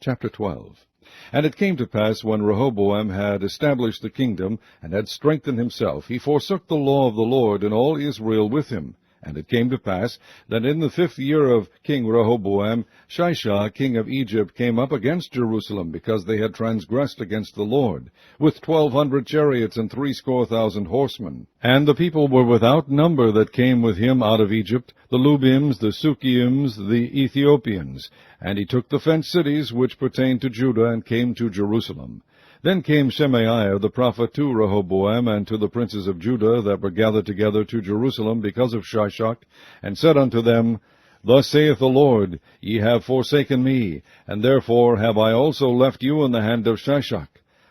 Chapter 12. And it came to pass, when Rehoboam had established the kingdom, and had strengthened himself, he forsook the law of the Lord, and all Israel with him. And it came to pass, that in the 5th year of King Rehoboam, Sheba king of Egypt came up against Jerusalem, because they had transgressed against the Lord, with 1,200 chariots and 70,000 horsemen. And the people were without number that came with him out of Egypt, the Lubims, the Sukkiims, the Ethiopians. And he took the fenced cities which pertained to Judah, and came to Jerusalem. Then came Shemaiah the prophet to Rehoboam, and to the princes of Judah that were gathered together to Jerusalem because of Shishak, and said unto them, Thus saith the Lord, Ye have forsaken me, and therefore have I also left you in the hand of Shishak.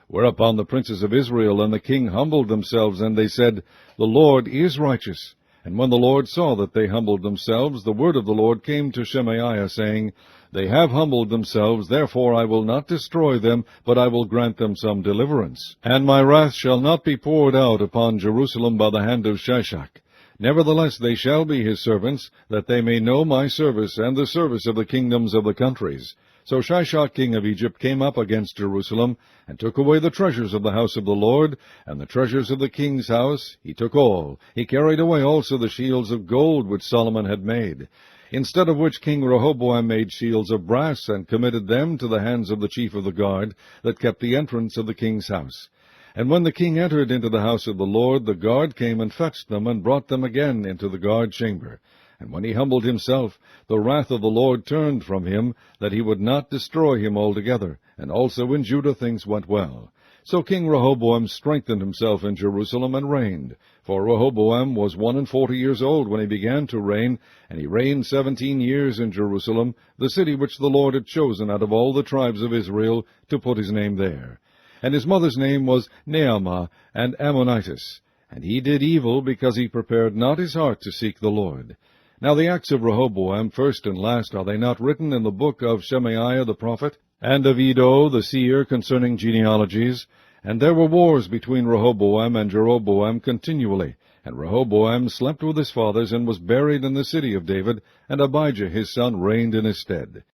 Whereupon the princes of Israel and the king humbled themselves, and they said, The Lord is righteous. And when the Lord saw that they humbled themselves, the word of the Lord came to Shemaiah, saying, They have humbled themselves, therefore I will not destroy them, but I will grant them some deliverance. And my wrath shall not be poured out upon Jerusalem by the hand of Shishak. Nevertheless they shall be his servants, that they may know my service, and the service of the kingdoms of the countries. So Shishak king of Egypt came up against Jerusalem, and took away the treasures of the house of the Lord, and the treasures of the king's house. He took all. He carried away also the shields of gold which Solomon had made. Instead of which King Rehoboam made shields of brass, and committed them to the hands of the chief of the guard, that kept the entrance of the king's house. And when the king entered into the house of the Lord, the guard came and fetched them, and brought them again into the guard chamber. And when he humbled himself, the wrath of the Lord turned from him, that he would not destroy him altogether. And also in Judah things went well. So King Rehoboam strengthened himself in Jerusalem, and reigned. For Rehoboam was 41 years old when he began to reign, and he reigned 17 years in Jerusalem, the city which the Lord had chosen out of all the tribes of Israel, to put his name there. And his mother's name was Naamah, and Ammonitis. And he did evil, because he prepared not his heart to seek the Lord. Now the acts of Rehoboam, first and last, are they not written in the book of Shemaiah the prophet, and of Iddo the seer concerning genealogies? And there were wars between Rehoboam and Jeroboam continually. And Rehoboam slept with his fathers, and was buried in the city of David, and Abijah his son reigned in his stead.